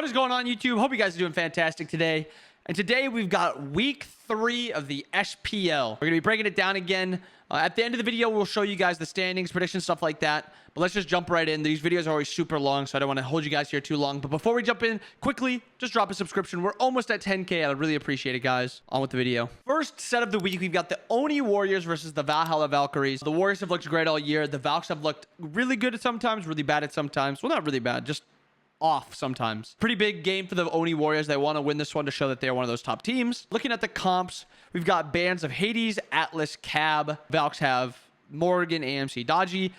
What is going on, YouTube? Hope you guys are doing fantastic today. And today we've got week 3 of the SPL. We're going to be breaking it down again. At the end of the video, we'll show you guys the standings, predictions, stuff like that. But let's just jump right in. These videos are always super long, so I don't want to hold you guys here too long. But before we jump in, quickly, just drop a subscription. We're almost at 10K. I'd really appreciate it, guys. On with the video. First set of the week, we've got the Oni Warriors versus the Valhalla Valkyries. The Warriors have looked great all year. The Valks have looked really good at sometimes, really bad at sometimes. Well, not really bad, just off sometimes. Pretty big game for the Oni Warriors. They want to win this one to show that they're one of those top teams. Looking at the comps, we've got bands of Hades, Atlas, Cab. Valks have Morgan, AMC, Dodgy.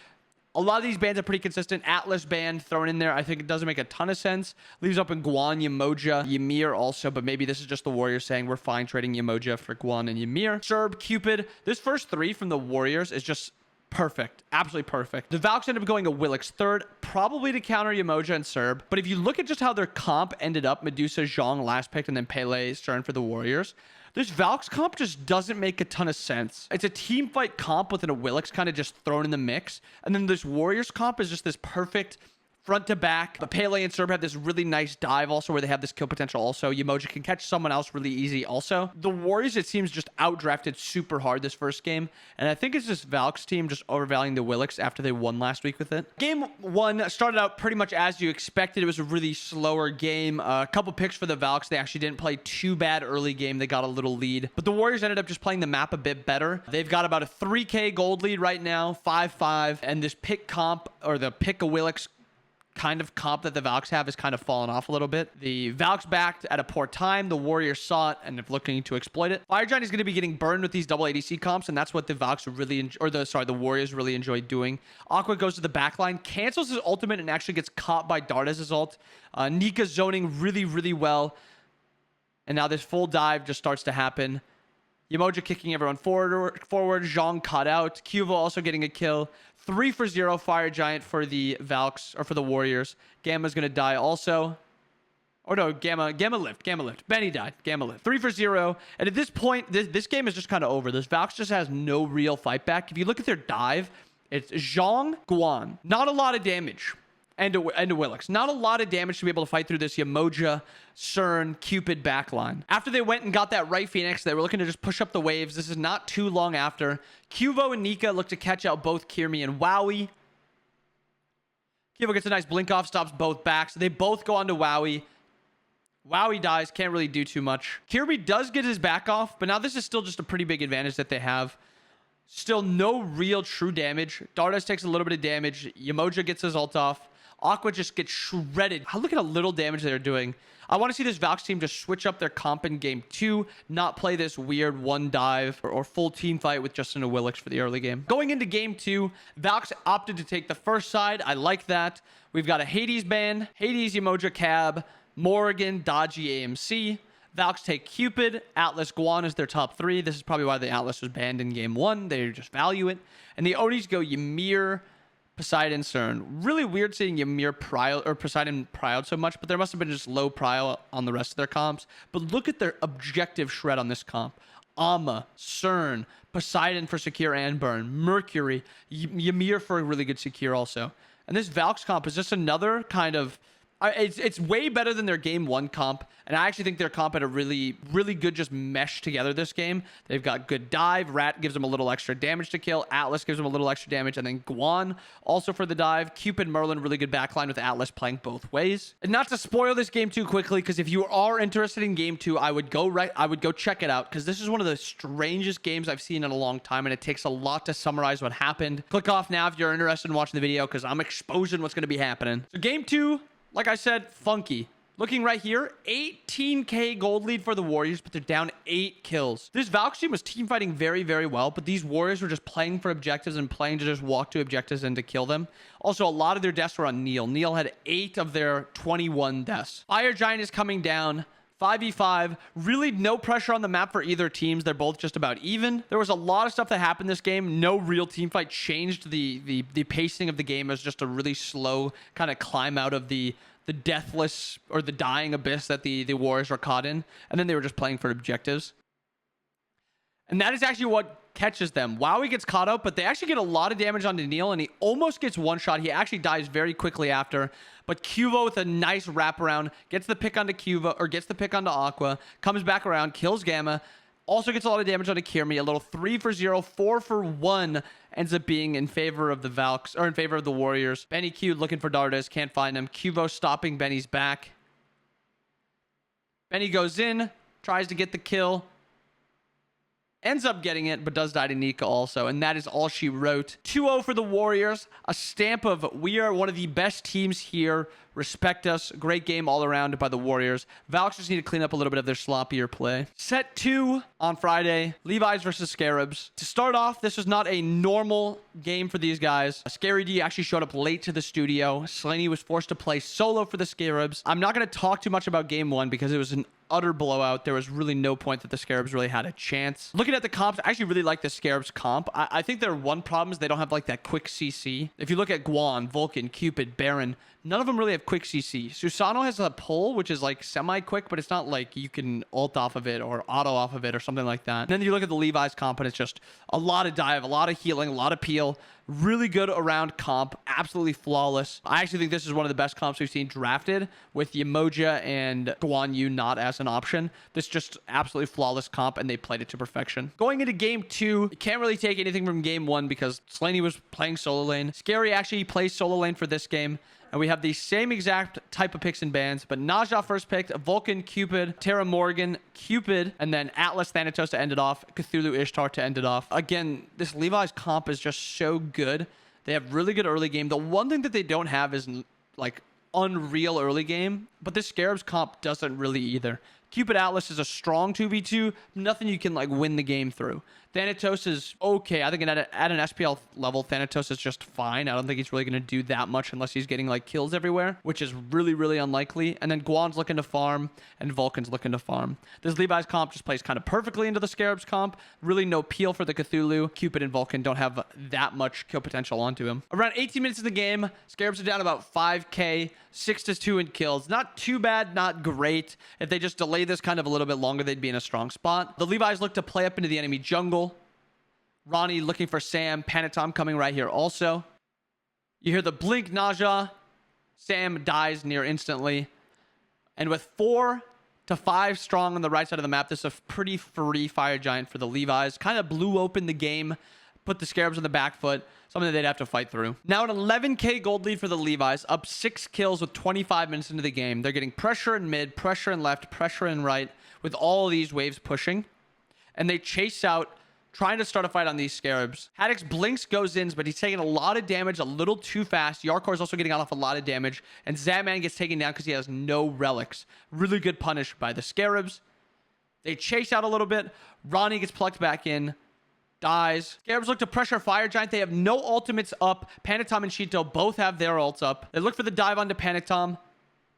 A lot of these bands are pretty consistent. Atlas band thrown in there, I think it doesn't make a ton of sense. Leaves open Guan, Yamoja, Ymir also, but maybe this is just the Warriors saying we're fine trading Yamoja for Guan and Ymir. Serb, Cupid. This first 3 from the Warriors is just perfect. Absolutely perfect. The Valks ended up going a Willix third, probably to counter Yamoja and Serb. But if you look at just how their comp ended up, Medusa, Zhang last pick, and then Pele, Stern for the Warriors, this Valks comp just doesn't make a ton of sense. It's a team fight comp within a Willix kind of just thrown in the mix. And then this Warriors comp is just this perfect front to back. But Pele and Serb have this really nice dive also where they have this kill potential also. Yamoja can catch someone else really easy also. The Warriors, it seems, just outdrafted super hard this first game. And I think it's this Valks team just overvaluing the Willix after they won last week with it. Game 1 started out pretty much as you expected. It was a really slower game. A couple picks for the Valks. They actually didn't play too bad early game. They got a little lead. But the Warriors ended up just playing the map a bit better. They've got about a 3K gold lead right now, 5-5. And this pick comp, or the pick a Willix kind of comp that the Valks have is kind of fallen off a little bit. The Valks backed at a poor time. The Warriors saw it and are looking to exploit it. Fire Giant is going to be getting burned with these double ADC comps, and that's what the Valks really the Warriors really enjoy doing. Aqua goes to the backline, cancels his ultimate, and actually gets caught by Darda's ult. Nika zoning really well. And now this full dive just starts to happen. Yamoja kicking everyone forward. Zhang caught out. Cuvo also getting a kill. 3 for 0 Fire Giant for the Valks, or for the Warriors. Gamma's going to die also. Oh no, Gamma lived. Benny died. Gamma lived. 3 for 0. And at this point, this game is just kind of over. This Valks just has no real fight back. If you look at their dive, it's Zhang, Guan. Not a lot of damage. And a Willix. Not a lot of damage to be able to fight through this Yamoja, Cern, Cupid backline. After they went and got that right Phoenix, they were looking to just push up the waves. This is not too long after. Cuvo and Nika look to catch out both Kirmi and Wowie. Cuvo gets a nice blink off, stops both backs. They both go on to Wowie. Wowie dies, can't really do too much. Kirby does get his back off, but now this is still just a pretty big advantage that they have. Still no real true damage. Dardas takes a little bit of damage. Yamoja gets his ult off. Aqua just gets shredded. Look at how little damage they're doing. I want to see this Valks team just switch up their comp in game 2, not play this weird one dive or full team fight with Justin and Willix for the early game. Going into game 2, Valks opted to take the first side. I like that. We've got a Hades ban, Hades, Yamoja, Cab, Morgan, Dodgy, AMC. Valks take Cupid, Atlas, Guan is their top 3. This is probably why the Atlas was banned in game 1. They just value it. And the Onis go Ymir, Poseidon, Cern. Really weird seeing Ymir Poseidon pryed so much, but there must have been just low prio on the rest of their comps. But look at their objective shred on this comp. Amma, Cern, Poseidon for secure and burn, Mercury, Ymir for a really good secure also. And this Valks comp is just another kind of... It's way better than their game 1 comp, and I actually think their comp had a really good just mesh together this game. They've got good dive. Rat gives them a little extra damage to kill. Atlas gives them a little extra damage, and then Guan also for the dive. Cupid, Merlin, really good backline with Atlas playing both ways. And not to spoil this game too quickly, because if you are interested in game 2, I would go check it out, because this is one of the strangest games I've seen in a long time, and it takes a lot to summarize what happened. Click off now if you're interested in watching the video, because I'm exposing what's going to be happening. So game 2, like I said, funky. Looking right here, 18K gold lead for the Warriors, but they're down 8 kills. This Valks team was team fighting very well, but these Warriors were just playing for objectives and playing to just walk to objectives and to kill them. Also, a lot of their deaths were on Neil. Neil had 8 of their 21 deaths. Fire Giant is coming down. 5v5, really no pressure on the map for either teams. They're both just about even. There was a lot of stuff that happened this game. No real team fight changed the pacing of the game. It was just a really slow kind of climb out of the deathless or the dying abyss that the Warriors were caught in. And then they were just playing for objectives. And that is actually what catches them. Wowie gets caught up, but they actually get a lot of damage onto Neil, and he almost gets one shot. He actually dies very quickly after. But Cuvo with a nice wraparound gets the pick onto Cuvo, or gets the pick onto Aqua, comes back around, kills Gamma. Also gets a lot of damage onto Kirmi. A little 3 for 0, 4 for 1 ends up being in favor of the Valks, or in favor of the Warriors. Benny Q looking for Dardas, can't find him. Cuvo stopping Benny's back. Benny goes in, tries to get the kill. Ends up getting it, but does die to Nika also. And that is all she wrote. 2-0 for the Warriors. A stamp of we are one of the best teams here. Respect us. Great game all around by the Warriors. Valks just need to clean up a little bit of their sloppier play. Set 2 on Friday. Levis versus Scarabs. To start off, this was not a normal game for these guys. Scary D actually showed up late to the studio. Slaney was forced to play solo for the Scarabs. I'm not going to talk too much about game 1 because it was an utter blowout. There was really no point that the Scarabs really had a chance. Looking at the comps, I actually really like the Scarabs comp. I think their one problem is they don't have like that quick CC. If you look at Guan, Vulcan, Cupid, Baron, none of them really have quick CC. Susano has a pull, which is like semi-quick, but it's not like you can ult off of it or auto off of it or something like that. And then you look at the Levi's comp, and it's just a lot of dive, a lot of healing, a lot of peel. Really good around comp. Absolutely flawless. I actually think this is one of the best comps we've seen drafted, with Yemoja and Guan Yu not as an option. This just absolutely flawless comp, and they played it to perfection. Going into game 2, you can't really take anything from game 1 because Slaney was playing solo lane. Scary actually plays solo lane for this game. And we have the same exact type of picks and bans, but Naja first picked, Vulcan, Cupid, Terra Morgan, Cupid, and then Atlas Thanatos to end it off, Cthulhu Ishtar to end it off. Again, this Levi's comp is just so good. They have really good early game. The one thing that they don't have is like unreal early game, but this Scarabs comp doesn't really either. Cupid Atlas is a strong 2v2, nothing you can like win the game through. Thanatos is okay. I think at an SPL level, Thanatos is just fine. I don't think he's really going to do that much unless he's getting like kills everywhere, which is really, really unlikely. And then Guan's looking to farm and Vulcan's looking to farm. This Levi's comp just plays kind of perfectly into the Scarabs comp. Really no peel for the Cthulhu. Cupid and Vulcan don't have that much kill potential onto him. Around 18 minutes in the game, Scarabs are down about 5k, 6-2 in kills. Not too bad, not great. If they just delay this kind of a little bit longer, they'd be in a strong spot. The Levi's look to play up into the enemy jungle. Ronnie looking for Sam. Panatom coming right here also. You hear the blink Naja. Sam dies near instantly. And with 4 to 5 strong on the right side of the map, this is a pretty free Fire Giant for the Levi's. Kind of blew open the game. Put the Scarabs on the back foot. Something that they'd have to fight through. Now an 11k gold lead for the Levi's. Up 6 kills with 25 minutes into the game. They're getting pressure in mid, pressure in left, pressure in right. With all these waves pushing. And they chase out, trying to start a fight on these Scarabs. Haddix blinks, goes in, but he's taking a lot of damage a little too fast. Yarkor is also getting off a lot of damage. And Zatman gets taken down because he has no relics. Really good punish by the Scarabs. They chase out a little bit. Ronnie gets plucked back in. Dies. Scarabs look to pressure Fire Giant. They have no ultimates up. Panatom and Shinto both have their ults up. They look for the dive onto Panatom.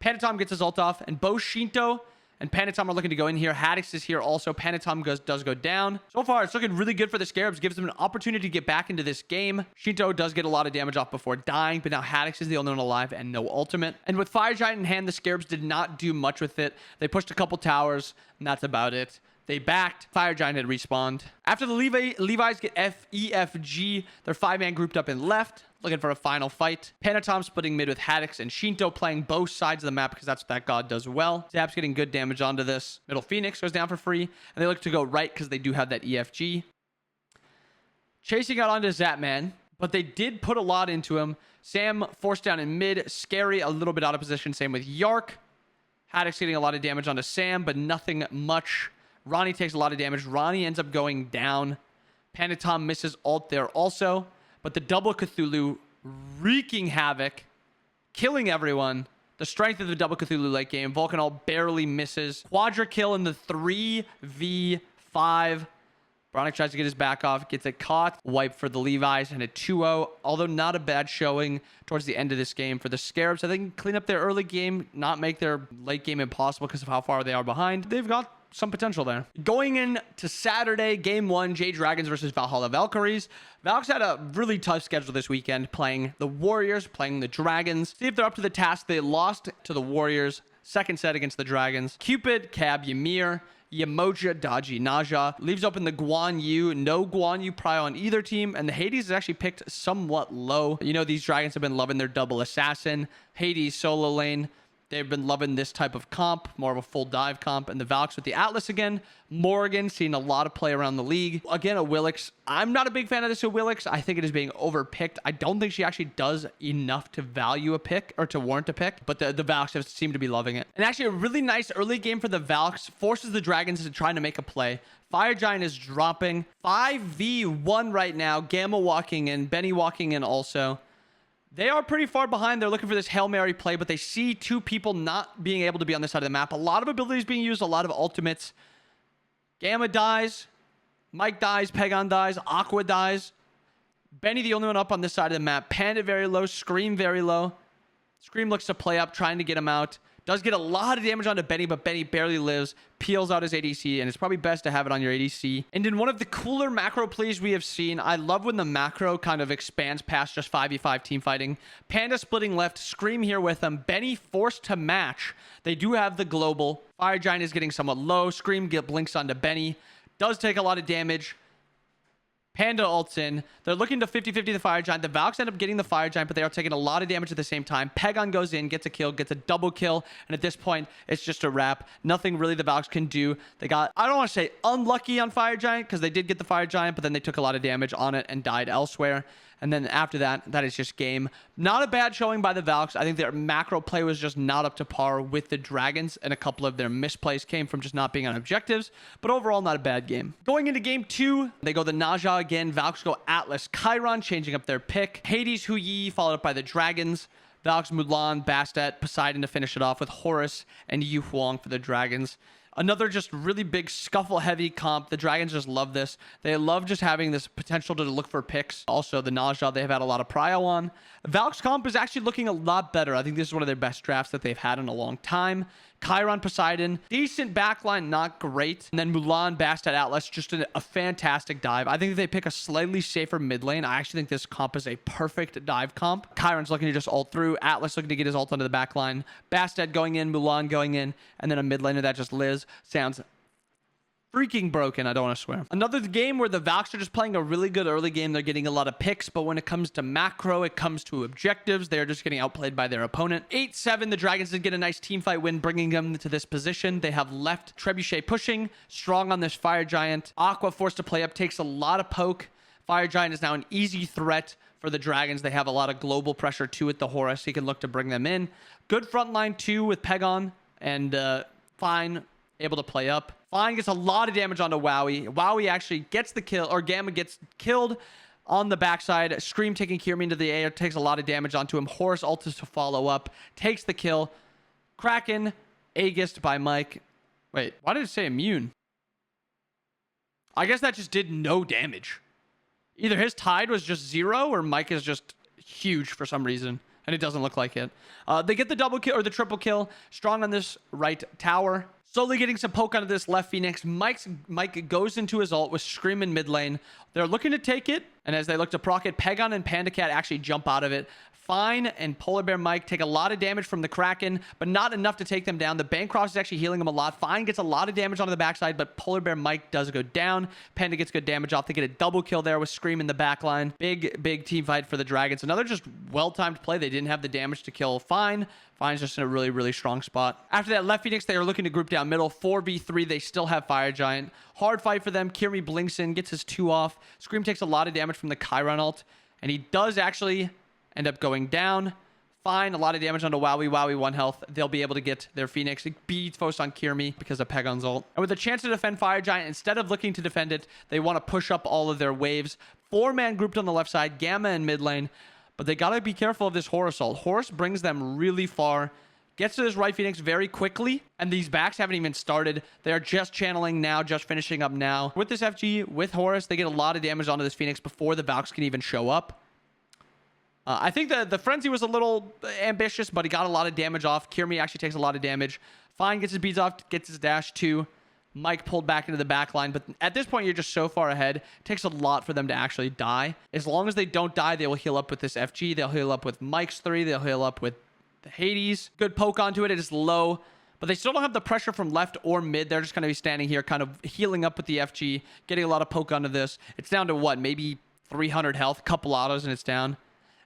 Panatom gets his ult off. And both Shinto and Panatom are looking to go in here. Haddix is here also. Panatom does go down. So far, it's looking really good for the Scarabs. Gives them an opportunity to get back into this game. Shinto does get a lot of damage off before dying, but now Haddix is the only one alive and no ultimate. And with Fire Giant in hand, the Scarabs did not do much with it. They pushed a couple towers, and that's about it. They backed. Fire Giant had respawned. After the Levi's get FEFG, they're 5-man grouped up in left, looking for a final fight. Panatom splitting mid with Haddix and Shinto playing both sides of the map because that's what that god does well. Zap's getting good damage onto this. Middle Phoenix goes down for free, and they look to go right because they do have that EFG. Chasing out onto Zapman, but they did put a lot into him. Sam forced down in mid. Scary a little bit out of position. Same with Yark. Haddix getting a lot of damage onto Sam, but nothing much. Ronnie takes a lot of damage. Ronnie ends up going down. Panatom misses ult there also. But the double Cthulhu wreaking havoc. Killing everyone. The strength of the double Cthulhu late game. Vulcan all barely misses. Quadra kill in the 3v5. Bronic tries to get his back off. Gets it caught. Wipe for the Levi's and a 2-0. Although not a bad showing towards the end of this game for the Scarabs. I think clean up their early game. Not make their late game impossible because of how far they are behind. They've got some potential there. Going into Saturday, game 1, Jade Dragons versus Valhalla Valkyries. Valks had a really tough schedule this weekend, playing the Warriors, playing the Dragons. See if they're up to the task. They lost to the Warriors. Second set against the Dragons. Cupid, Cab, Ymir. Yamoja, Dodgy, Naja. Leaves open the Guan Yu. No Guan Yu prio on either team. And the Hades is actually picked somewhat low. You know, these dragons have been loving their double assassin. Hades solo lane. They've been loving this type of comp, more of a full dive comp. And the Valks with the Atlas again. Morgan, seeing a lot of play around the league. Again, a Willix. I'm not a big fan of this Willix. I think it is being overpicked. I don't think she actually does enough to value a pick or to warrant a pick. But the Valks have seemed to be loving it. And actually a really nice early game for the Valks. Forces the Dragons into trying to make a play. Fire Giant is dropping. 5v1 right now. Gamma walking in. Benny walking in also. They are pretty far behind. They're looking for this Hail Mary play, but they see two people not being able to be on this side of the map. A lot of abilities being used, a lot of ultimates. Gamma dies. Mike dies. Pegon dies. Aqua dies. Benny the only one up on this side of the map. Panda very low. Scream very low. Scream looks to play up, trying to get him out. Does get a lot of damage onto Benny, but Benny barely lives. Peels out his ADC, and it's probably best to have it on your ADC. And in one of the cooler macro plays we have seen, I love when the macro kind of expands past just 5v5 team fighting. Panda splitting left, Scream here with them. Benny forced to match. They do have the global. Fire Giant is getting somewhat low. Scream blinks onto Benny. Does take a lot of damage. Panda ults in. They're looking to 50-50 the Fire Giant. The Valks end up getting the Fire Giant, but they are taking a lot of damage at the same time. Pegon goes in, gets a kill, gets a double kill, and at this point, it's just a wrap. Nothing really the Valks can do. They got, I don't want to say unlucky on Fire Giant, because they did get the Fire Giant, but then they took a lot of damage on it and died elsewhere. And then after that, that is just game. Not a bad showing by the Valks. I think their macro play was just not up to par with the Dragons, and a couple of their misplays came from just not being on objectives. But overall, not a bad game. Going into game 2, they go the Naja again. Valks go Atlas, Chiron, changing up their pick. Hades, Hu Yi, followed up by the Dragons. Valks, Mulan, Bastet, Poseidon to finish it off with Horus and Yu Huang for the Dragons. Another just really big scuffle heavy comp. The Dragons just love this. They love just having this potential to look for picks. Also, the Naja, they have had a lot of prio on. Valks comp is actually looking a lot better. I think this is one of their best drafts that they've had in a long time. Chiron, Poseidon, decent backline, not great. And then Mulan, Bastet, Atlas, just a fantastic dive. I think if they pick a slightly safer mid lane, I actually think this comp is a perfect dive comp. Chiron's looking to just ult through. Atlas looking to get his ult onto the backline. Bastet going in, Mulan going in, and then a mid laner that just Liz. Sounds freaking broken. I don't want to swear. Another game where the Valks are just playing a really good early game. They're getting a lot of picks, but when it comes to macro, it comes to objectives, they're just getting outplayed by their opponent. 8-7, the Dragons did get a nice team fight win, bringing them to this position. They have left Trebuchet pushing, strong on this Fire Giant. Aqua forced to play up, takes a lot of poke. Fire Giant is now an easy threat for the Dragons. They have a lot of global pressure too with the Horus. He can look to bring them in. Good front line too with Pegon and Fine able to play up. Fine gets a lot of damage onto Wowie. Wowie actually gets the kill, or Gamma gets killed on the backside. Scream taking Kirmi into the air, takes a lot of damage onto him. Horus ults to follow up, takes the kill. Kraken, Aegis by Mike. Wait, why did it say immune? I guess that just did no damage. Either his tide was just 0, or Mike is just huge for some reason, and it doesn't look like it. They get the double kill, or the triple kill. Strong on this right tower. Slowly getting some poke onto this left Phoenix. Mike goes into his ult with Scream in mid lane. They're looking to take it, and as they look to proc it, Pegon and Panda Cat actually jump out of it. Fine and Polar Bear Mike take a lot of damage from the Kraken, but not enough to take them down. The Bancroft is actually healing him a lot. Fine gets a lot of damage onto the backside, but Polar Bear Mike does go down. Panda gets good damage off. They get a double kill there with Scream in the backline. Big team fight for the Dragons. Another just well-timed play. They didn't have the damage to kill Fine. Fine's just in a really strong spot. After that, left Phoenix, they are looking to group down middle. 4v3, they still have Fire Giant. Hard fight for them. Kirmi blinks in, gets his 2 off. Scream takes a lot of damage from the Chiron ult, and he does actually end up going down. Fine, a lot of damage onto Wowie. Wowie 1 health. They'll be able to get their Phoenix. Be focused on Kirmi because of Pegon's ult. And with a chance to defend Fire Giant, instead of looking to defend it, they want to push up all of their waves. 4-man grouped on the left side, Gamma in mid lane. But they got to be careful of this Horus ult. Horus brings them really far. Gets to this right Phoenix very quickly. And these backs haven't even started. They're just channeling now, just finishing up now. With this FG, with Horus, they get a lot of damage onto this Phoenix before the Valks can even show up. I think the Frenzy was a little ambitious, but he got a lot of damage off. Kirmi actually takes a lot of damage. Fine gets his beads off, gets his dash too. Mike pulled back into the back line, but at this point, you're just so far ahead. It takes a lot for them to actually die. As long as they don't die, they will heal up with this FG. They'll heal up with Mike's 3. They'll heal up with the Hades. Good poke onto it. It is low, But they still don't have the pressure from left or mid. They're just going to be standing here kind of healing up with the FG, getting a lot of poke onto this. It's down to what? Maybe 300 health, couple autos, and it's down.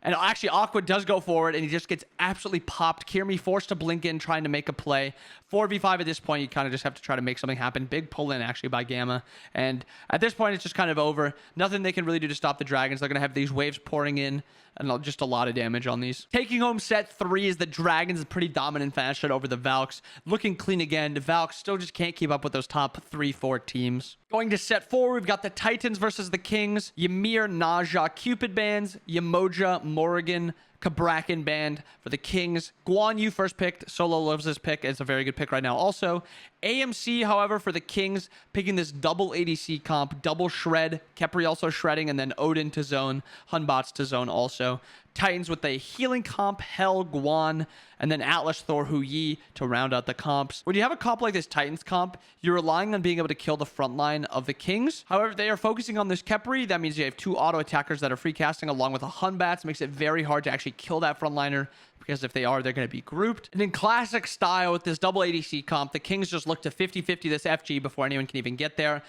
And actually, Aqua does go forward, and he just gets absolutely popped. Kirmi forced to blink in, trying to make a play. 4v5 at this point, you kind of just have to try to make something happen. Big pull-in, actually, by Gamma. And at this point, it's just kind of over. Nothing they can really do to stop the Dragons. They're going to have these waves pouring in, and just a lot of damage on these. Taking home set 3 is the Dragons, a pretty dominant fashion over the Valks. Looking clean again. The Valks still just can't keep up with those top 3-4 teams. Going to set 4, we've got the Titans versus the Kings. Ymir, Naja, Cupid bands. Yamoja, Morrigan, Kabrakan band for the Kings. Guan Yu first picked. Solo loves this pick. It's a very good pick right now. Also, AMC, however, for the Kings, picking this double ADC comp, double shred. Kepri also shredding, and then Odin to zone. Hunbots to zone also. Titans with a healing comp, Hell, Guan, and then Atlas, Thor, Hu Yi to round out the comps. When you have a comp like this Titans comp, you're relying on being able to kill the front line of the Kings. However, if they are focusing on this Kepri, that means you have 2 auto attackers that are free casting along with a Hunbats. Makes it very hard to actually kill that frontliner, because if they are, they're going to be grouped. And in classic style with this double ADC comp, the Kings just look to 50-50 this FG before anyone can even get there.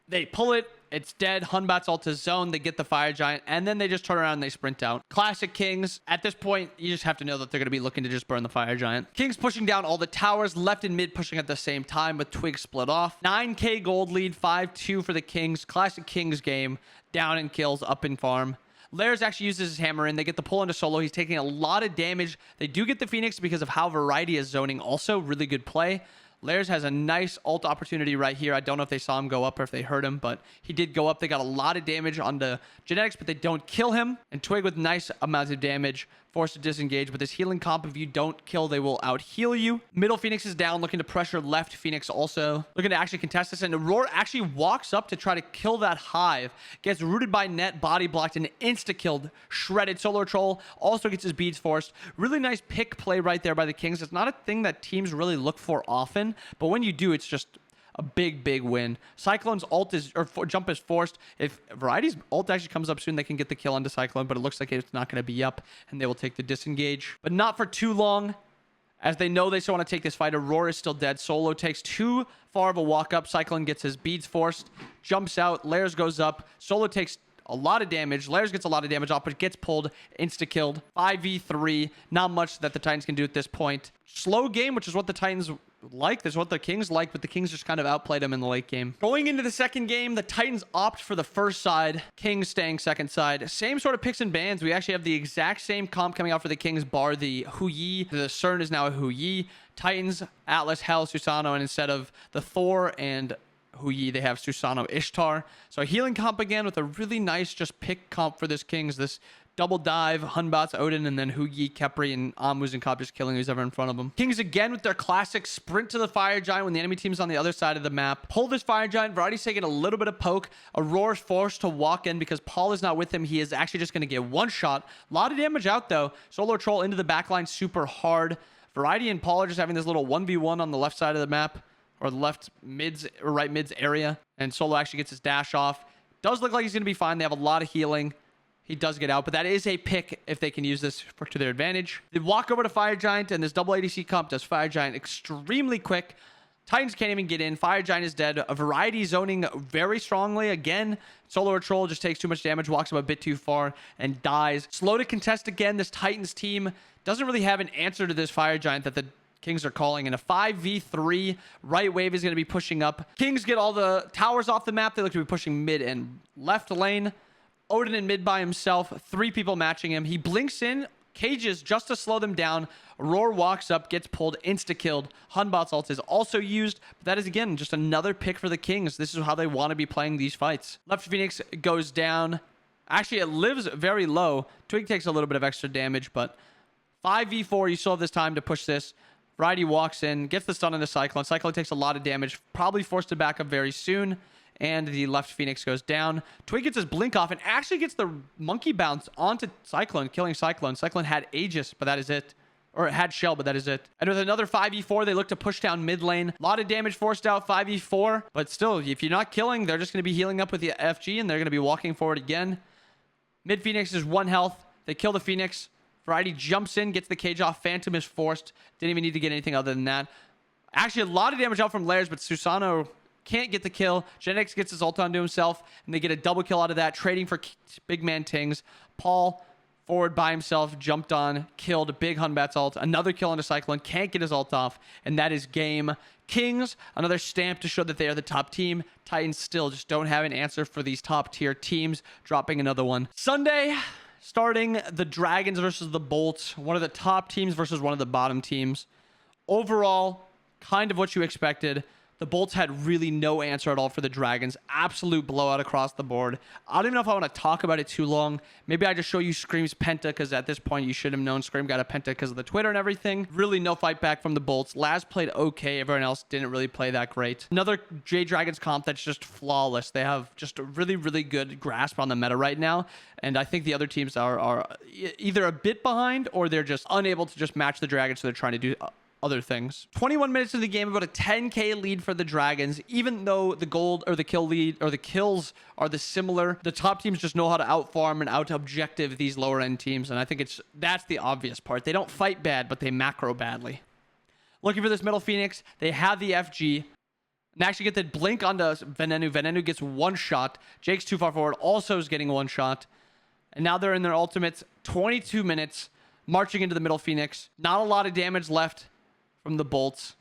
They pull it, it's dead. Hunbats ult to zone, they get the Fire Giant, and then they just turn around and they sprint out. Classic Kings. At this point, you just have to know that they're going to be looking to just burn the Fire Giant. Kings pushing down all the towers, left and mid pushing at the same time, with Twig split off. 9k gold lead, 5-2 for the Kings. Classic Kings game. Down in kills, up in farm. Lairs actually uses his hammer in. They get the pull into Solo. He's taking a lot of damage. They do get the Phoenix because of how Variety is zoning. Also, really good play. Lairs has a nice ult opportunity right here. I don't know if they saw him go up or if they heard him, but he did go up. They got a lot of damage on the genetics, but they don't kill him. And Twig with nice amounts of damage, forced to disengage. With this healing comp, if you don't kill, they will out heal you. Middle Phoenix is down, looking to pressure left Phoenix also. Looking to actually contest this, and Aurora actually walks up to try to kill that Hive. Gets rooted by net, body blocked, and insta-killed. Shredded. Solar Troll also gets his beads forced. Really nice pick play right there by the Kings. It's not a thing that teams really look for often, but when you do, it's just a big win. Cyclone's ult is, or jump is forced. If Variety's ult actually comes up soon, they can get the kill onto Cyclone, but it looks like it's not going to be up, and they will take the disengage. But not for too long, as they know they still want to take this fight. Aurora is still dead. Solo takes too far of a walk up. Cyclone gets his beads forced, jumps out. Lairs goes up. Solo takes a lot of damage. Lairs gets a lot of damage off, but gets pulled, insta-killed. 5v3. Not much that the Titans can do at this point. Slow game, which is what the Titans like. This is what the Kings like, but the Kings just kind of outplayed them in the late game. Going into the second game, the Titans opt for the first side. Kings staying second side. Same sort of picks and bans. We actually have the exact same comp coming out for the Kings, bar the Hu Yi. The CERN is now a Hu Yi. Titans, Atlas, Hell, Susano, and instead of the Thor and Hu Yi, they have Susano, Ishtar. So a healing comp again with a really nice just pick comp for this Kings. This double dive, Hunbots, Odin, and then Hu Yi, Kepri, and Amu's and Cop just killing who's ever in front of them. Kings again with their classic sprint to the Fire Giant when the enemy team's on the other side of the map. Pull this Fire Giant. Variety's taking a little bit of poke. Aurora's forced to walk in because Paul is not with him. He is actually just going to get one shot. A lot of damage out though. Solar Troll into the backline super hard. Variety and Paul are just having this little 1v1 on the left side of the map, or the left mids or right mids area. And Solo actually gets his dash off. Does look like he's going to be fine. They have a lot of healing. He does get out, but that is a pick if they can use this to their advantage. They walk over to Fire Giant, and this double ADC comp does Fire Giant extremely quick. Titans can't even get in. Fire Giant is dead. A Variety zoning very strongly. Again, Solar Troll just takes too much damage, walks him a bit too far, and dies. Slow to contest again. This Titans team doesn't really have an answer to this Fire Giant that the Kings are calling. In a 5v3, right wave is going to be pushing up. Kings get all the towers off the map. They look to be pushing mid and left lane. Odin in mid by himself. 3 people matching him. He blinks in, cages just to slow them down. Aurora walks up, gets pulled, insta-killed. Hunbot's ult is also used, but that is, again, just another pick for the Kings. This is how they want to be playing these fights. Left Phoenix goes down. Actually, it lives very low. Twig takes a little bit of extra damage, but 5v4, you still have this time to push this. Variety walks in, gets the stun on the Cyclone. Cyclone takes a lot of damage, probably forced to back up very soon. And the left Phoenix goes down. Twig gets his blink off and actually gets the monkey bounce onto Cyclone, killing Cyclone. Cyclone had Aegis, but that is it. Or it had Shell, but that is it. And with another 5v4, they look to push down mid lane. A lot of damage forced out, 5v4. But still, if you're not killing, they're just going to be healing up with the FG, and they're going to be walking forward again. Mid Phoenix is 1 health. They kill the Phoenix. Variety jumps in, gets the cage off. Phantom is forced. Didn't even need to get anything other than that. Actually, a lot of damage out from Lairs, but Susano can't get the kill. Genix gets his ult onto himself, and they get a double kill out of that, trading for big man Tings. Paul forward by himself, jumped on, killed big Hunbat's ult. Another kill into Cyclone, can't get his ult off, and that is game. Kings, another stamp to show that they are the top team. Titans still just don't have an answer for these top tier teams, dropping another one. Sunday, starting the Dragons versus the Bolts, one of the top teams versus one of the bottom teams. Overall, kind of what you expected. The Bolts had really no answer at all for the Dragons. Absolute blowout across the board. I don't even know if I want to talk about it too long. Maybe I just show you Scream's Penta, because at this point you should have known Scream got a Penta because of the Twitter and everything. Really no fight back from the Bolts. Laz played okay. Everyone else didn't really play that great. Another J Dragons comp that's just flawless. They have just a really, really good grasp on the meta right now. And I think the other teams are either a bit behind or they're just unable to just match the Dragons, so they're trying to do other things. 21 minutes of the game, about a 10k lead for the Dragons. Even though the gold or the kill lead or the kills are the similar, the top teams just know how to outfarm and out objective these lower end teams, and I think that's the obvious part. They don't fight bad, but they macro badly. Looking for this middle Phoenix, they have the FG. And actually get the blink onto Venenu. Venenu gets one shot. Jake's too far forward, also is getting one shot. And now they're in their ultimates. 22 minutes, marching into the middle Phoenix. Not a lot of damage left from the Bolts,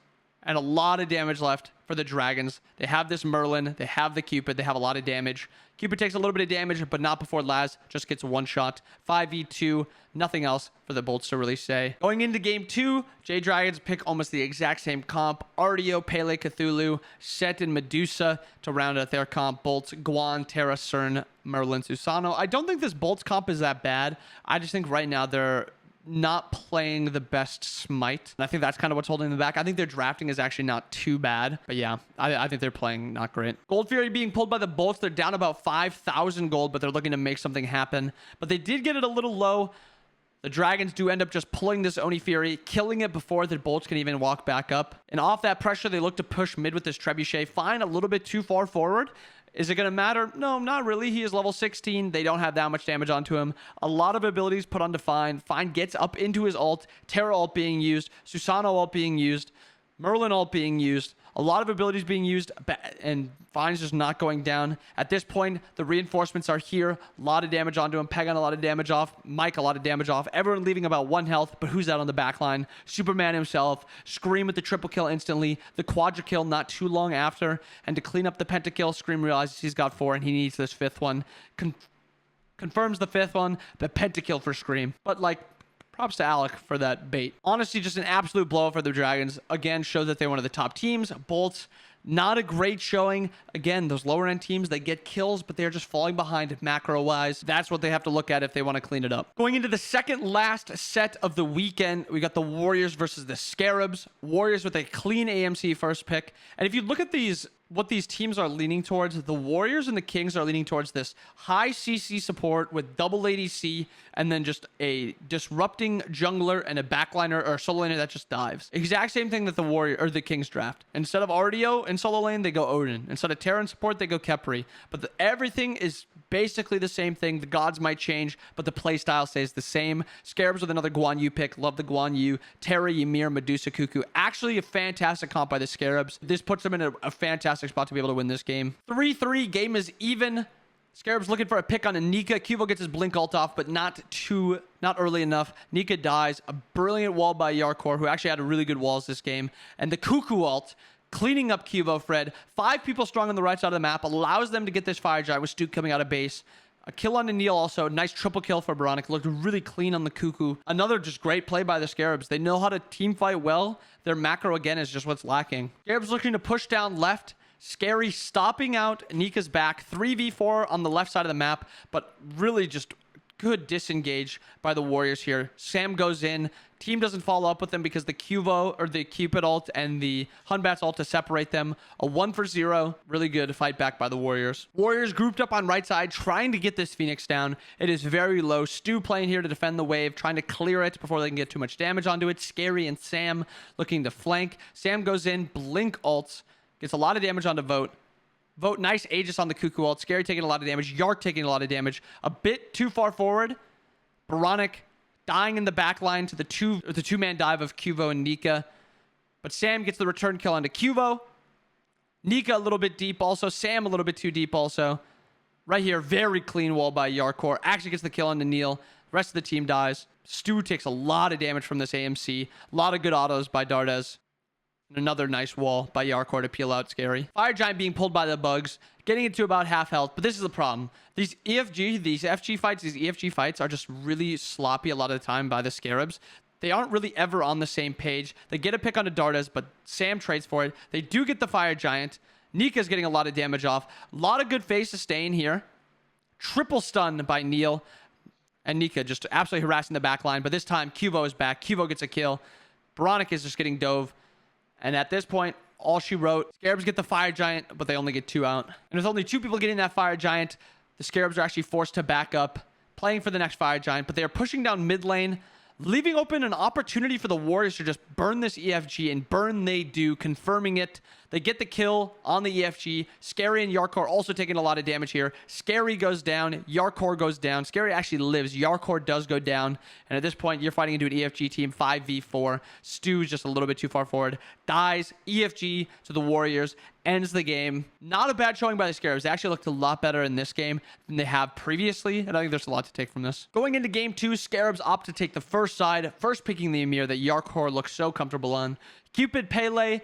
and a lot of damage left for the Dragons. They have this Merlin, they have the Cupid, they have a lot of damage. Cupid takes a little bit of damage, but not before Laz just gets one shot. 5v2, nothing else for the Bolts to really say. Going into game 2, J Dragons pick almost the exact same comp. Artio, Pele, Cthulhu, Set, and Medusa to round out their comp. Bolts, Guan, Terra, Cern, Merlin, Susano. I don't think this Bolts comp is that bad. I just think right now they're not playing the best Smite, and I think that's kind of what's holding them back. I think their drafting is actually not too bad, but yeah, I think they're playing not great. Gold Fury being pulled by the Bolts. They're down about 5,000 gold, but they're looking to make something happen. But they did get it a little low. The Dragons do end up just pulling this Oni Fury, killing it before the Bolts can even walk back up. And off that pressure, they look to push mid with this Trebuchet. Fine, a little bit too far forward. Is it going to matter? No, not really. He is level 16. They don't have that much damage onto him. A lot of abilities put onto Fine. Fine gets up into his ult. Terra ult being used. Susano ult being used. Merlin ult being used. A lot of abilities being used, and Fine's just not going down. At this point, the reinforcements are here. A lot of damage onto him. Pegon a lot of damage off. Mike a lot of damage off. Everyone leaving about 1 health, but who's out on the back line? Superman himself. Scream with the triple kill instantly. The quadra kill not too long after. And to clean up the pentakill, Scream realizes he's got 4 and he needs this 5th one. Confirms the 5th one. The pentakill for Scream. But like, props to Alec for that bait. Honestly, just an absolute blow for the Dragons. Again, shows that they're one of the top teams. Bolts, not a great showing. Again, those lower end teams, they get kills, but they're just falling behind macro wise. That's what they have to look at if they want to clean it up. Going into the second last set of the weekend, we got the Warriors versus the Scarabs. Warriors with a clean AMC first pick. And if you look at what these teams are leaning towards, the Warriors and the Kings are leaning towards this high CC support with double ADC and then just a disrupting jungler and a backliner or solo laner that just dives. Exact same thing that the Warrior or the Kings draft. Instead of Artio in solo lane, they go Odin. Instead of Terran support, they go Khepri. But everything is basically the same thing. The gods might change, but the playstyle stays the same. Scarabs with another Guan Yu pick. Love the Guan Yu. Terra, Ymir, Medusa, Cuckoo. Actually a fantastic comp by the Scarabs. This puts them in a fantastic spot to be able to win this game. 3-3, game is even. Scarabs looking for a pick on a Nika. Cuvo gets his blink ult off, but not early enough. Nika dies. A brilliant wall by Yarkor, who actually had a really good walls this game. And the Cuckoo ult, cleaning up Cuvo Fred. 5 people strong on the right side of the map, allows them to get this fire giant with Stuke coming out of base. A kill on Neil also. Nice triple kill for Veronica. Looked really clean on the Cuckoo. Another just great play by the Scarabs. They know how to team fight well. Their macro, again, is just what's lacking. Scarabs looking to push down left. Scary stopping out Nika's back. 3v4 on the left side of the map, but really just good disengage by the Warriors here. Sam goes in. Team doesn't follow up with them because the Cuvo or the Cupid ult and the Hunbat's ult to separate them. A 1-for-0. Really good fight back by the Warriors. Warriors grouped up on right side trying to get this Phoenix down. It is very low. Stu playing here to defend the wave, trying to clear it before they can get too much damage onto it. Scary and Sam looking to flank. Sam goes in. Blink ults. Gets a lot of damage onto Vote. Vote, nice Aegis on the Cuckoo ult. Scary taking a lot of damage. Yark taking a lot of damage. A bit too far forward. Baronic dying in the back line to the two-man dive of Cuvo and Nika. But Sam gets the return kill onto Cuvo. Nika a little bit deep also. Sam a little bit too deep also. Right here, very clean wall by Yarkor. Actually gets the kill onto Neil. Rest of the team dies. Stu takes a lot of damage from this AMC. A lot of good autos by Dardes. And another nice wall by Yarkor to peel out Scary. Fire Giant being pulled by the bugs. Getting it to about half health. But this is the problem. These EFG fights are just really sloppy a lot of the time by the Scarabs. They aren't really ever on the same page. They get a pick onto Dardes, but Sam trades for it. They do get the Fire Giant. Nika's getting a lot of damage off. A lot of good phase sustain here. Triple stun by Neil. And Nika just absolutely harassing the back line. But this time, Cuvo is back. Cuvo gets a kill. Veronica is just getting dove. And at this point, all she wrote, Scarabs get the Fire Giant, but they only get 2 out. And with only 2 people getting that Fire Giant, the Scarabs are actually forced to back up, playing for the next Fire Giant. But they are pushing down mid lane, leaving open an opportunity for the Warriors to just burn this EFG, and burn they do, confirming it. They get the kill on the EFG. Scary and Yarkor also taking a lot of damage here. Scary goes down. Yarkor goes down. Scary actually lives. Yarkor does go down. And at this point, you're fighting into an EFG team 5v4. Stu's just a little bit too far forward. Dies. EFG to the Warriors. Ends the game. Not a bad showing by the Scarabs. They actually looked a lot better in this game than they have previously. And I think there's a lot to take from this. Going into game 2, Scarabs opt to take the first side. First picking the Emir that Yarkor looks so comfortable on. Cupid, Pele,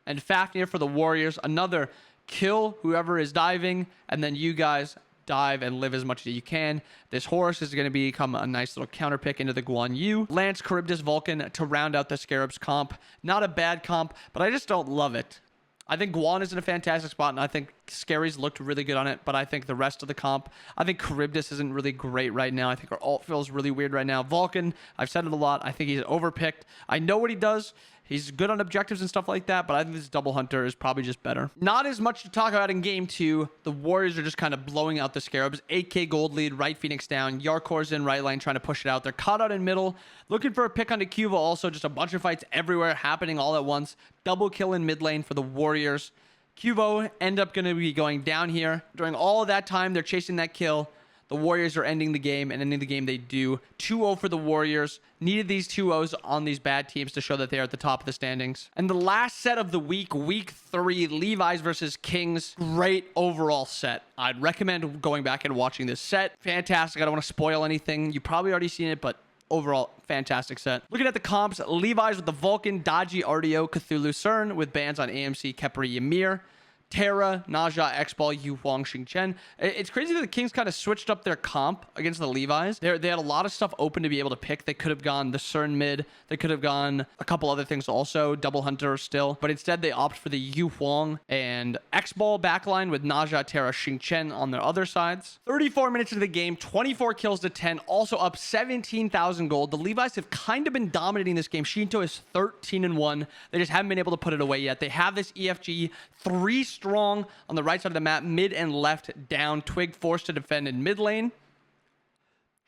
and Fafnir for the Warriors. Another kill whoever is diving, and then you guys dive and live as much as you can. This Horus is going to become a nice little counter pick into the Guan Yu. Lance, Charybdis, Vulcan to round out the Scarabs comp. Not a bad comp, but I just don't love it. I think Guan is in a fantastic spot, and I think Scary's looked really good on it, but I think the rest of the comp, I think Charybdis isn't really great right now. I think our ult feels really weird right now. Vulcan, I've said it a lot. I think he's overpicked. I know what he does. He's good on objectives and stuff like that, but I think this Double Hunter is probably just better. Not as much to talk about in game 2. The Warriors are just kind of blowing out the Scarabs. 8k gold lead, right Phoenix down. Yarkor's in right lane trying to push it out. They're caught out in middle. Looking for a pick onto Cuva also. Just a bunch of fights everywhere happening all at once. Double kill in mid lane for the Warriors. Cuvo end up going to be going down here. During all of that time, they're chasing that kill. The Warriors are ending the game, and ending the game they do. 2-0 for the Warriors. Needed these 2-0s on these bad teams to show that they are at the top of the standings. And the last set of the week, week 3, Levi's versus Kings. Great overall set. I'd recommend going back and watching this set. Fantastic. I don't want to spoil anything. You've probably already seen it, but overall, fantastic set. Looking at the comps, Levi's with the Vulcan, Dodgy, RDO, Cthulhu, CERN with bans on AMC, Kepri, Ymir. Terra, Naja, X-Ball, Yu Huang, Xing Chen. It's crazy that the Kings kind of switched up their comp against the Levi's. They had a lot of stuff open to be able to pick. They could have gone the CERN mid. They could have gone a couple other things also. Double Hunter still. But instead, they opt for the Yu Huang and X-Ball backline with Naja, Terra, Xing Chen on their other sides. 34 minutes into the game, 24 kills to 10. Also up 17,000 gold. The Levi's have kind of been dominating this game. Shinto is 13-1. They just haven't been able to put it away yet. They have this EFG 3 strong on the right side of the map, mid and left down. Twig forced to defend in mid lane.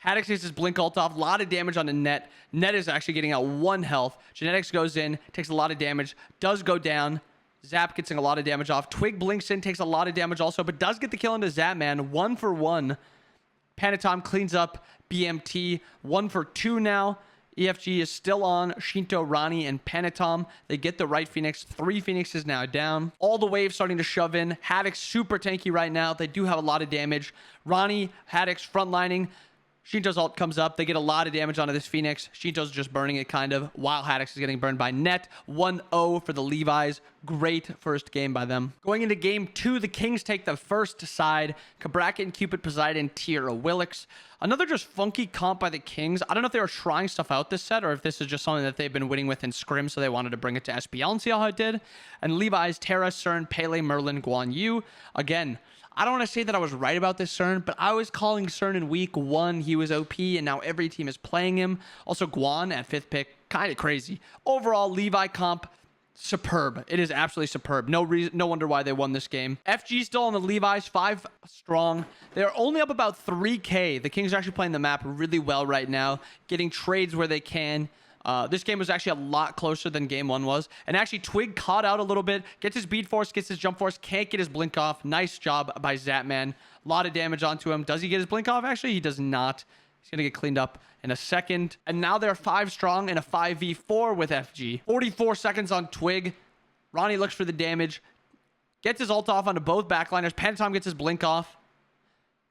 Haddox takes his blink ult off. A lot of damage on the net. Net is actually getting out 1 health. Genetics goes in, takes a lot of damage, does go down. Zap gets a lot of damage off. Twig blinks in, takes a lot of damage also, but does get the kill into Zapman. 1 for 1. Panatom cleans up BMT. 1 for 2 now. EFG is still on. Shinto, Rani, and Panatom. They get the right Phoenix. 3 Phoenixes now down. All the waves starting to shove in. Haddox super tanky right now. They do have a lot of damage. Rani, Haddox frontlining. Shinto's ult comes up. They get a lot of damage onto this Phoenix. Shinto's just burning it kind of, while Haddox is getting burned by net. 1-0 for the Levi's. Great first game by them. Going into game 2, the Kings take the first side. Cabrakan, Cupid, Poseidon, Tira, Willix. Another just funky comp by the Kings. I don't know if they were trying stuff out this set or if this is just something that they've been winning with in Scrim, so they wanted to bring it to SPL and see how it did. And Levi's, Terra, CERN, Pele, Merlin, Guan Yu. Again, I don't want to say that I was right about this CERN, but I was calling CERN in week 1. He was OP, and now every team is playing him. Also, Guan at 5th pick, kind of crazy. Overall, Levi comp, superb. It is absolutely superb. No wonder why they won this game. FG still on the Levi's, 5 strong. They're only up about 3k. The Kings are actually playing the map really well right now, getting trades where they can. This game was actually a lot closer than game 1 was. And actually, Twig caught out a little bit. Gets his beat force, gets his jump force. Can't get his blink off. Nice job by Zapman. A lot of damage onto him. Does he get his blink off? Actually, he does not. He's going to get cleaned up in a second. And now they're 5 strong in a 5v4 with FG. 44 seconds on Twig. Ronnie looks for the damage. Gets his ult off onto both backliners. Phantom gets his blink off.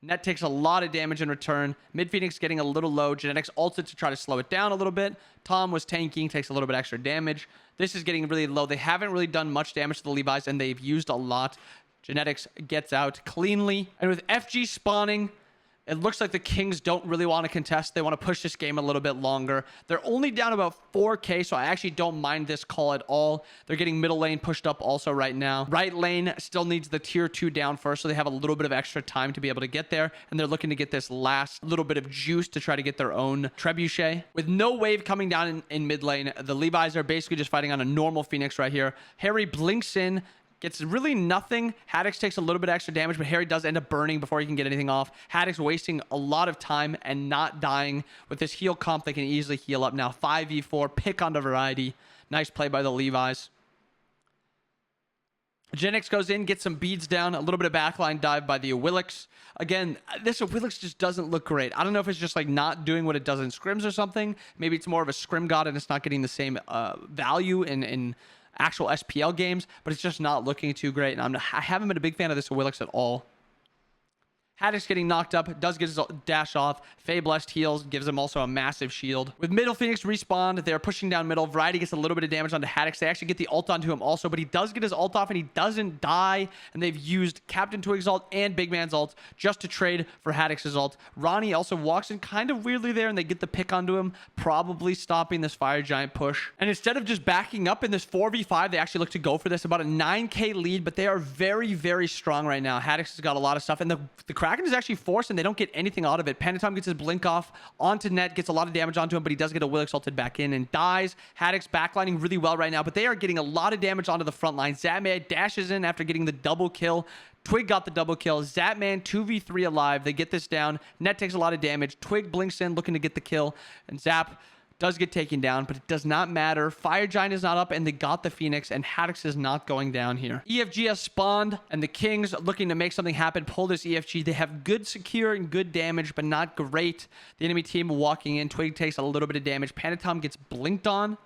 Net takes a lot of damage in return. Mid Phoenix getting a little low. Genetics ulted to try to slow it down a little bit. Tom was tanking, takes a little bit extra damage. This is getting really low. They haven't really done much damage to the Levi's, and they've used a lot. Genetics gets out cleanly. And with FG spawning, it looks like the Kings don't really want to contest. They want to push this game a little bit longer. They're only down about 4K, so I actually don't mind this call at all. They're getting middle lane pushed up also right now. Right lane still needs the tier 2 down first, so they have a little bit of extra time to be able to get there, and they're looking to get this last little bit of juice to try to get their own trebuchet. With no wave coming down in mid lane, the Levi's are basically just fighting on a normal Phoenix right here. Harry blinks in, gets really nothing. Haddix takes a little bit extra damage, but Harry does end up burning before he can get anything off. Haddix wasting a lot of time and not dying. With this heal comp, they can easily heal up now. 5v4, pick on the variety. Nice play by the Levi's. Genix goes in, gets some beads down. A little bit of backline dive by the Awilix. Again, this Awilix just doesn't look great. I don't know if it's just like not doing what it does in scrims or something. Maybe it's more of a scrim god and it's not getting the same value in actual SPL games, but it's just not looking too great. And I haven't been a big fan of this Awilix at all. Haddix getting knocked up, does get his dash off. Faye Blessed heals, gives him also a massive shield. With middle Phoenix respawned, they're pushing down middle. Variety gets a little bit of damage onto Haddix. They actually get the ult onto him also, but he does get his ult off and he doesn't die. And they've used Captain Twig's ult and Big Man's ult just to trade for Haddix's ult. Ronnie also walks in kind of weirdly there and they get the pick onto him, probably stopping this Fire Giant push. And instead of just backing up in this 4v5, they actually look to go for this. About a 9k lead, but they are very, very strong right now. Haddix has got a lot of stuff, and the Kraken is actually forced and they don't get anything out of it. Panatom gets his blink off onto Net, gets a lot of damage onto him, but he does get a Will ulted back in and dies. Haddix backlining really well right now, but they are getting a lot of damage onto the front line. Zatman dashes in after getting the double kill. Twig got the double kill. Zatman 2v3 alive. They get this down. Net takes a lot of damage. Twig blinks in looking to get the kill, and Zap does get taken down, but it does not matter. Fire Giant is not up, and they got the Phoenix, and Haddix is not going down here. EFG has spawned, and the Kings looking to make something happen. Pull this EFG. They have good secure and good damage, but not great. The enemy team walking in. Twig takes a little bit of damage. Panatom gets blinked on.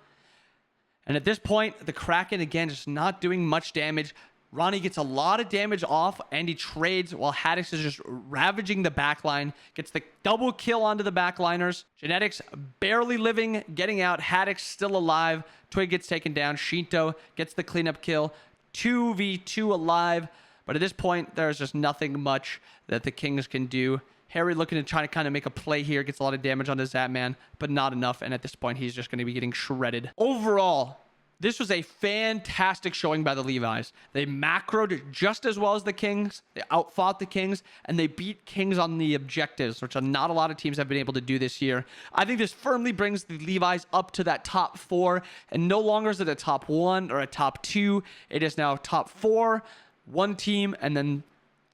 And at this point, the Kraken, again, just not doing much damage. Ronnie gets a lot of damage off, and he trades while Haddix is just ravaging the backline. Gets the double kill onto the backliners. Genetics barely living, getting out. Haddix still alive. Twig gets taken down. Shinto gets the cleanup kill. 2v2 alive. But at this point, there's just nothing much that the Kings can do. Harry looking to try to kind of make a play here. Gets a lot of damage on the Zatman, but not enough. And at this point, he's just going to be getting shredded. Overall, this was a fantastic showing by the Levi's. They macroed just as well as the Kings. They outfought the Kings, and they beat Kings on the objectives, which not a lot of teams have been able to do this year. I think this firmly brings the Levi's up to that top 4, and no longer is it a top 1 or a top 2. It is now top 4, 1 team, and then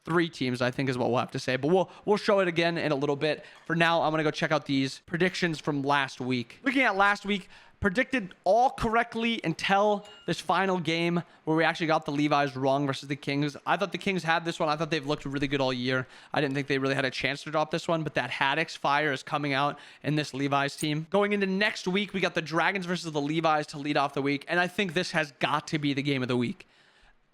3 teams, I think is what we'll have to say. But we'll show it again in a little bit. For now, I'm going to go check out these predictions from last week. Looking at last week, predicted all correctly until this final game where we actually got the Levi's wrong versus the Kings. I thought the Kings had this one. I thought they've looked really good all year. I didn't think they really had a chance to drop this one, but that Haddix fire is coming out in this Levi's team. Going into next week, we got the Dragons versus the Levi's to lead off the week, and I think this has got to be the game of the week.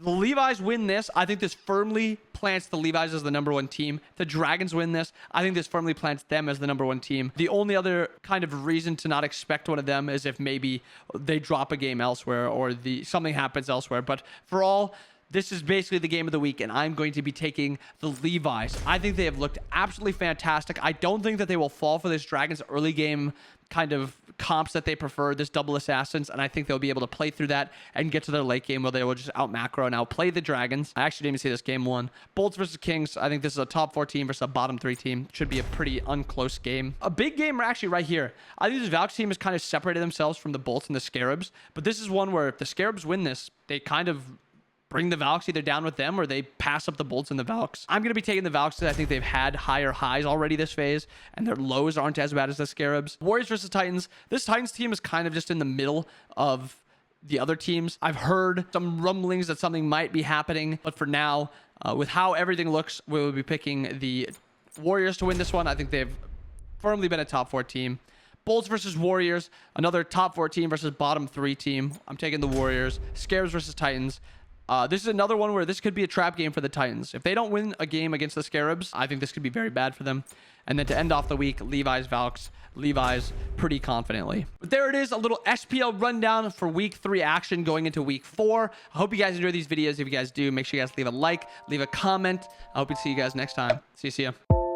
The Levi's win this. I think this firmly plants the Levi's as the number 1 team. The Dragons win this. I think this firmly plants them as the number 1 team. The only other kind of reason to not expect one of them is if maybe they drop a game elsewhere or something happens elsewhere. But for all, this is basically the game of the week, and I'm going to be taking the Levi's. I think they have looked absolutely fantastic. I don't think that they will fall for this Dragons early game kind of comps that they prefer, this double assassins, and I think they'll be able to play through that and get to their late game where they will just out macro and outplay the Dragons. I actually didn't even see this game 1. Bolts versus Kings. I think this is a top 4 team versus a bottom 3 team. Should be a pretty unclose game. A big game actually right here. I think this Valks team has kind of separated themselves from the Bolts and the Scarabs, but this is one where if the Scarabs win this, they kind of bring the Valks either down with them or they pass up the Bolts and the Valks. I'm going to be taking the Valks because I think they've had higher highs already this phase, and their lows aren't as bad as the Scarabs. Warriors versus Titans. This Titans team is kind of just in the middle of the other teams. I've heard some rumblings that something might be happening, but for now, with how everything looks, we will be picking the Warriors to win this one. I think they've firmly been a top 4 team. Bulls versus Warriors, another top 4 team versus bottom 3 team. I'm taking the Warriors. Scarabs versus Titans. This is another one where this could be a trap game for the Titans. If they don't win a game against the Scarabs, I think this could be very bad for them. And then to end off the week, Levi's Valks. Levi's pretty confidently. But there it is, a little SPL rundown for week 3 action going into week 4. I hope you guys enjoy these videos. If you guys do, make sure you guys leave a like, leave a comment. I hope to see you guys next time. See you.